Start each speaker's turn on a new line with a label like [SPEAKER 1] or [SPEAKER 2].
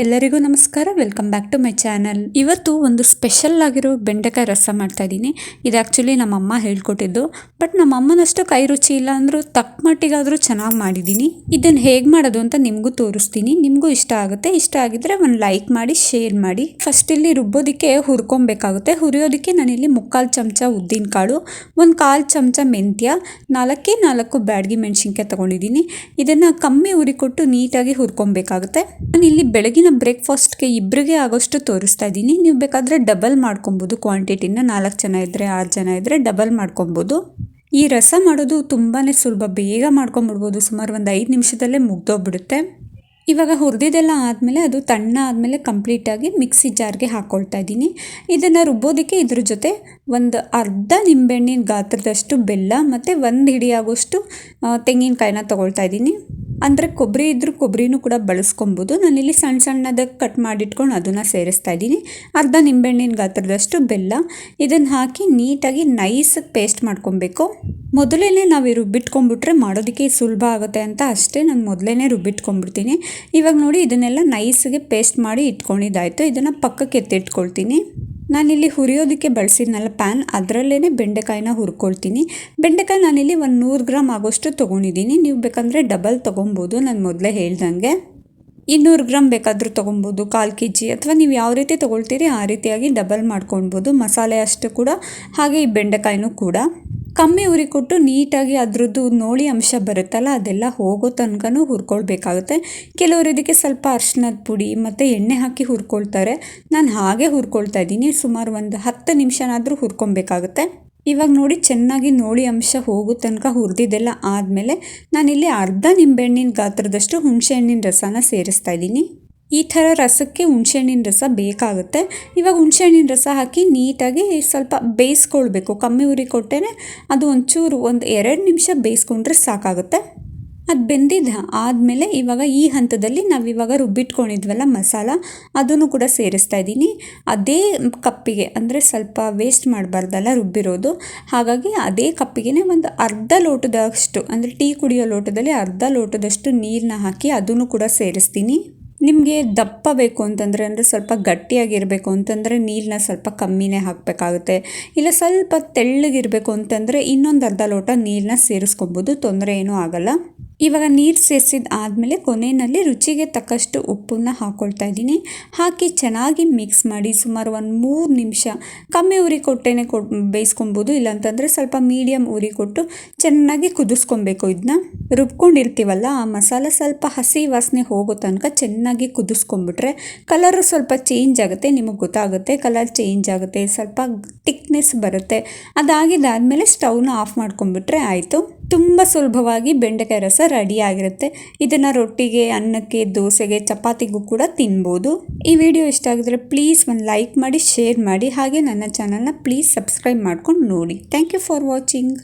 [SPEAKER 1] ಎಲ್ಲರಿಗೂ ನಮಸ್ಕಾರ, welcome back to my channel. ಇವತ್ತು ಒಂದು ಸ್ಪೆಷಲ್ ಆಗಿರೋ ಬೆಂಡೆಕಾಯಿ ರಸ ಮಾಡ್ತಾ ಇದ್ದೀನಿ. ಇದು ಆ್ಯಕ್ಚುಲಿ ನಮ್ಮಮ್ಮ ಹೇಳ್ಕೊಟ್ಟಿದ್ದು, ಬಟ್ ನಮ್ಮ ಅಮ್ಮನಷ್ಟು ಕೈ ರುಚಿ ಇಲ್ಲ ಅಂದರೂ ತಕ್ಕ ಮಟ್ಟಿಗಾದರೂ ಚೆನ್ನಾಗಿ ಮಾಡಿದ್ದೀನಿ. ಇದನ್ನು ಹೇಗೆ ಮಾಡೋದು ಅಂತ ನಿಮಗೂ ತೋರಿಸ್ತೀನಿ. ನಿಮಗೂ ಇಷ್ಟ ಆಗುತ್ತೆ. ಇಷ್ಟ ಆಗಿದ್ರೆ ಒಂದು ಲೈಕ್ ಮಾಡಿ, ಶೇರ್ ಮಾಡಿ. ಫಸ್ಟ್ ಇಲ್ಲಿ ರುಬ್ಬೋದಕ್ಕೆ ಹುರ್ಕೊಬೇಕಾಗುತ್ತೆ. ಹುರಿಯೋದಕ್ಕೆ ನಾನಿಲ್ಲಿ 3/4 ಚಮಚ ಉದ್ದಿನಕಾಳು, 1/4 ಚಮಚ ಮೆಂತ್ಯ, 4 ಬ್ಯಾಡಗಿ ಮೆಣಸಿನ್ಕಾಯಿ ತೊಗೊಂಡಿದ್ದೀನಿ. ಇದನ್ನು ಕಮ್ಮಿ ಉರಿ ಕೊಟ್ಟು ನೀಟಾಗಿ ಹುರ್ಕೊಬೇಕಾಗುತ್ತೆ. ನಾನು ಇಲ್ಲಿ ಬೆಳಗ್ಗೆ ಬ್ರೇಕ್ಫಾಸ್ಟ್ಗೆ ಇಬ್ಬರಿಗೆ ಆಗೋಷ್ಟು ತೋರಿಸ್ತಾ ಇದ್ದೀನಿ. ನೀವು ಬೇಕಾದರೆ ಡಬಲ್ ಮಾಡ್ಕೊಬೋದು ಕ್ವಾಂಟಿಟಿನ. 4 ಜನ ಇದ್ದರೆ 6 ಜನ ಇದ್ದರೆ ಡಬಲ್ ಮಾಡ್ಕೊಬೋದು. ಈ ರಸ ಮಾಡೋದು ತುಂಬಾ ಸುಲಭ, ಬೇಗ ಮಾಡ್ಕೊಂಬಿಡ್ಬೋದು. ಸುಮಾರು ಒಂದು 5 ನಿಮಿಷದಲ್ಲೇ ಮುಗ್ದೋಗ್ಬಿಡುತ್ತೆ. ಇವಾಗ ಹುರಿದಿದ್ದೆಲ್ಲ ಆದಮೇಲೆ ಅದು ತಣ್ಣ ಆದಮೇಲೆ ಕಂಪ್ಲೀಟಾಗಿ ಮಿಕ್ಸಿ ಜಾರ್ಗೆ ಹಾಕ್ಕೊಳ್ತಾ ಇದ್ದೀನಿ. ಇದನ್ನು ರುಬ್ಬೋದಕ್ಕೆ ಇದ್ರ ಜೊತೆ ಒಂದು ಅರ್ಧ ನಿಂಬೆಹಣ್ಣಿನ ಗಾತ್ರದಷ್ಟು ಬೆಲ್ಲ ಮತ್ತು 1 ಹಿಡಿ ಆಗೋಷ್ಟು ತೆಂಗಿನಕಾಯಿನ ತೊಗೊಳ್ತಾ ಇದ್ದೀನಿ. ಅಂದರೆ ಕೊಬ್ಬರಿ ಇದ್ದರೂ ಕೊಬ್ಬರಿನೂ ಕೂಡ ಬಳಸ್ಕೊಬೋದು. ನಾನಿಲ್ಲಿ ಸಣ್ಣದಾಗಿ ಕಟ್ ಮಾಡಿಟ್ಕೊಂಡು ಅದನ್ನು ಸೇರಿಸ್ತಾ ಇದ್ದೀನಿ. ಅರ್ಧ ನಿಂಬೆಹಣ್ಣಿನ ಗಾತ್ರದಷ್ಟು ಬೆಲ್ಲ. ಇದನ್ನು ಹಾಕಿ ನೀಟಾಗಿ ನೈಸಾಗಿ ಪೇಸ್ಟ್ ಮಾಡ್ಕೊಬೇಕು. ಮೊದಲೇ ನಾವು ರುಬ್ಬಿಟ್ಕೊಂಡ್ಬಿಟ್ರೆ ಮಾಡೋದಕ್ಕೆ ಸುಲಭ ಆಗುತ್ತೆ ಅಂತ ಅಷ್ಟೇ ನಾನು ಮೊದಲೇ ರುಬ್ಬಿಟ್ಕೊಂಡ್ಬಿಡ್ತೀನಿ. ಇವಾಗ ನೋಡಿ ಇದನ್ನೆಲ್ಲ ನೈಸಾಗಿ ಪೇಸ್ಟ್ ಮಾಡಿ ಇಟ್ಕೊಂಡಿದ್ದಾಯಿತು. ಇದನ್ನು ಪಕ್ಕಕ್ಕೆ ಎತ್ತಿಟ್ಕೊಳ್ತೀನಿ. ನಾನಿಲ್ಲಿ ಹುರಿಯೋದಕ್ಕೆ ಬಳಸಿದ್ನಲ್ಲ ಪ್ಯಾನ್, ಅದರಲ್ಲೇ ಬೆಂಡೆಕಾಯಿನ ಹುರ್ಕೊಳ್ತೀನಿ. ಬೆಂಡೆಕಾಯಿ ನಾನಿಲ್ಲಿ 100 ಗ್ರಾಮ್ ಆಗೋಷ್ಟು ತೊಗೊಂಡಿದ್ದೀನಿ. ನೀವು ಬೇಕಂದರೆ ಡಬಲ್ ತೊಗೊಬೋದು. ನಾನು ಮೊದಲೇ ಹೇಳ್ದಂಗೆ 200 ಗ್ರಾಮ್ ಬೇಕಾದರೂ ತೊಗೊಬೋದು, 1/4 kg, ಅಥವಾ ನೀವು ಯಾವ ರೀತಿ ತೊಗೊಳ್ತೀರಿ ಆ ರೀತಿಯಾಗಿ ಡಬಲ್ ಮಾಡ್ಕೊಳ್ಬೋದು. ಮಸಾಲೆ ಅಷ್ಟು ಕೂಡ, ಹಾಗೆ ಈ ಬೆಂಡೆಕಾಯಿನೂ ಕೂಡ ಕಮ್ಮಿ ಉರಿ ಕೊಟ್ಟು ನೀಟಾಗಿ ಅದರದ್ದು ನೋಳಿ ಅಂಶ ಬರುತ್ತಲ್ಲ ಅದೆಲ್ಲ ಹೋಗೋ ತನಕನೂ ಹುರ್ಕೊಳ್ಬೇಕಾಗುತ್ತೆ. ಕೆಲವರು ಇದಕ್ಕೆ ಸ್ವಲ್ಪ ಅರಿಶಿನದ ಪುಡಿ ಮತ್ತು ಎಣ್ಣೆ ಹಾಕಿ ಹುರ್ಕೊಳ್ತಾರೆ. ನಾನು ಹಾಗೆ ಹುರ್ಕೊಳ್ತಾ ಇದ್ದೀನಿ. ಸುಮಾರು ಒಂದು 10 ನಿಮಿಷನಾದರೂ ಹುರ್ಕೊಬೇಕಾಗುತ್ತೆ. ಇವಾಗ ನೋಡಿ ಚೆನ್ನಾಗಿ ನೋಳಿ ಅಂಶ ಹೋಗೋ ತನಕ ಹುರಿದಿದ್ದೆಲ್ಲ ಆದಮೇಲೆ ನಾನಿಲ್ಲಿ ಅರ್ಧ ನಿಂಬೆಹಣ್ಣಿನ ಗಾತ್ರದಷ್ಟು ಹುಣಸೆಹಣ್ಣಿನ ರಸನ ಸೇರಿಸ್ತಾ ಇದ್ದೀನಿ. ಈ ಥರ ರಸಕ್ಕೆ ಹುಣಸೆಹಣ್ಣಿನ ರಸ ಬೇಕಾಗುತ್ತೆ. ಇವಾಗ ಹುಣಸೆಹಣ್ಣಿನ ರಸ ಹಾಕಿ ನೀಟಾಗಿ ಸ್ವಲ್ಪ ಬೇಯಿಸ್ಕೊಳ್ಬೇಕು. ಕಮ್ಮಿ ಉರಿ ಕೊಟ್ಟೇ ಅದು ಒಂಚೂರು 1-2 ನಿಮಿಷ ಬೇಯಿಸ್ಕೊಂಡ್ರೆ ಸಾಕಾಗುತ್ತೆ. ಅದು ಬೆಂದಿದ್ದು ಆದಮೇಲೆ ಇವಾಗ ಈ ಹಂತದಲ್ಲಿ ನಾವಿವಾಗ ರುಬ್ಬಿಟ್ಕೊಂಡಿದ್ವಲ್ಲ ಮಸಾಲ, ಅದನ್ನು ಕೂಡ ಸೇರಿಸ್ತಾ ಇದ್ದೀನಿ. ಅದೇ ಕಪ್ಪಿಗೆ, ಅಂದರೆ ಸ್ವಲ್ಪ ವೇಸ್ಟ್ ಮಾಡಬಾರ್ದಲ್ಲ ರುಬ್ಬಿರೋದು, ಹಾಗಾಗಿ ಅದೇ ಕಪ್ಪಿಗೆ ಒಂದು ಅರ್ಧ ಲೋಟದಷ್ಟು, ಅಂದರೆ ಟೀ ಕುಡಿಯೋ ಲೋಟದಲ್ಲಿ ಅರ್ಧ ಲೋಟದಷ್ಟು ನೀರನ್ನ ಹಾಕಿ ಅದನ್ನು ಕೂಡ ಸೇರಿಸ್ತೀನಿ. ನಿಮಗೆ ದಪ್ಪ ಬೇಕು ಅಂತಂದರೆ, ಅಂದರೆ ಸ್ವಲ್ಪ ಗಟ್ಟಿಯಾಗಿರಬೇಕು ಅಂತಂದರೆ ನೀರನ್ನ ಸ್ವಲ್ಪ ಕಮ್ಮಿನೇ ಹಾಕಬೇಕಾಗುತ್ತೆ. ಇಲ್ಲ ಸ್ವಲ್ಪ ತೆಳ್ಳಗಿರಬೇಕು ಅಂತಂದರೆ ಇನ್ನೊಂದು ಅರ್ಧ ಲೋಟ ನೀರನ್ನ ಸೇರಿಸ್ಕೊಬೋದು, ತೊಂದರೆ ಏನೂ ಆಗಲ್ಲ. ಇವಾಗ ನೀರು ಸೇರಿಸಿದ ಆದಮೇಲೆ ಕೊನೆಯಲ್ಲಿ ರುಚಿಗೆ ತಕ್ಕಷ್ಟು ಉಪ್ಪನ್ನು ಹಾಕ್ಕೊಳ್ತಾ ಇದ್ದೀನಿ. ಹಾಕಿ ಚೆನ್ನಾಗಿ ಮಿಕ್ಸ್ ಮಾಡಿ ಸುಮಾರು 3 ನಿಮಿಷ ಕಮ್ಮಿ ಉರಿ ಕೊಟ್ಟೇ ಬೇಯಿಸ್ಕೊಬೋದು. ಇಲ್ಲಾಂತಂದರೆ ಸ್ವಲ್ಪ ಮೀಡಿಯಮ್ ಉರಿ ಕೊಟ್ಟು ಚೆನ್ನಾಗಿ ಕುದಿಸ್ಕೊಬೇಕು. ಇದನ್ನ ರುಬ್ಕೊಂಡಿರ್ತೀವಲ್ಲ ಆ ಮಸಾಲ ಸ್ವಲ್ಪ ಹಸಿ ವಾಸನೆ ಹೋಗೋ ತನಕ ಚೆನ್ನಾಗಿ ಕುದಿಸ್ಕೊಂಡ್ಬಿಟ್ರೆ ಕಲರು ಸ್ವಲ್ಪ ಚೇಂಜ್ ಆಗುತ್ತೆ. ನಿಮಗೆ ಗೊತ್ತಾಗುತ್ತೆ, ಕಲರ್ ಚೇಂಜ್ ಆಗುತ್ತೆ, ಸ್ವಲ್ಪ ತಿಕ್ನೆಸ್ ಬರುತ್ತೆ. ಅದಾಗಿದ್ದಾದಮೇಲೆ ಸ್ಟವ್ನ ಆಫ್ ಮಾಡ್ಕೊಂಡ್ಬಿಟ್ರೆ ಆಯಿತು. ತುಂಬ ಸುಲಭವಾಗಿ ಬೆಂಡೆಕಾಯಿ ರಸ ರೆಡಿ ಆಗಿರುತ್ತೆ. ಇದನ್ನು ರೊಟ್ಟಿಗೆ, ಅನ್ನಕ್ಕೆ, ದೋಸೆಗೆ, ಚಪಾತಿಗೂ ಕೂಡ ತಿನ್ಬೋದು. ಈ ವಿಡಿಯೋ ಇಷ್ಟ ಆಗಿದ್ರೆ ಪ್ಲೀಸ್ ಒಂದು ಲೈಕ್ ಮಾಡಿ, ಶೇರ್ ಮಾಡಿ, ಹಾಗೆ ನನ್ನ ಚಾನಲ್ನ ಪ್ಲೀಸ್ ಸಬ್ಸ್ಕ್ರೈಬ್ ಮಾಡ್ಕೊಂಡು ನೋಡಿ. Thank you for watching.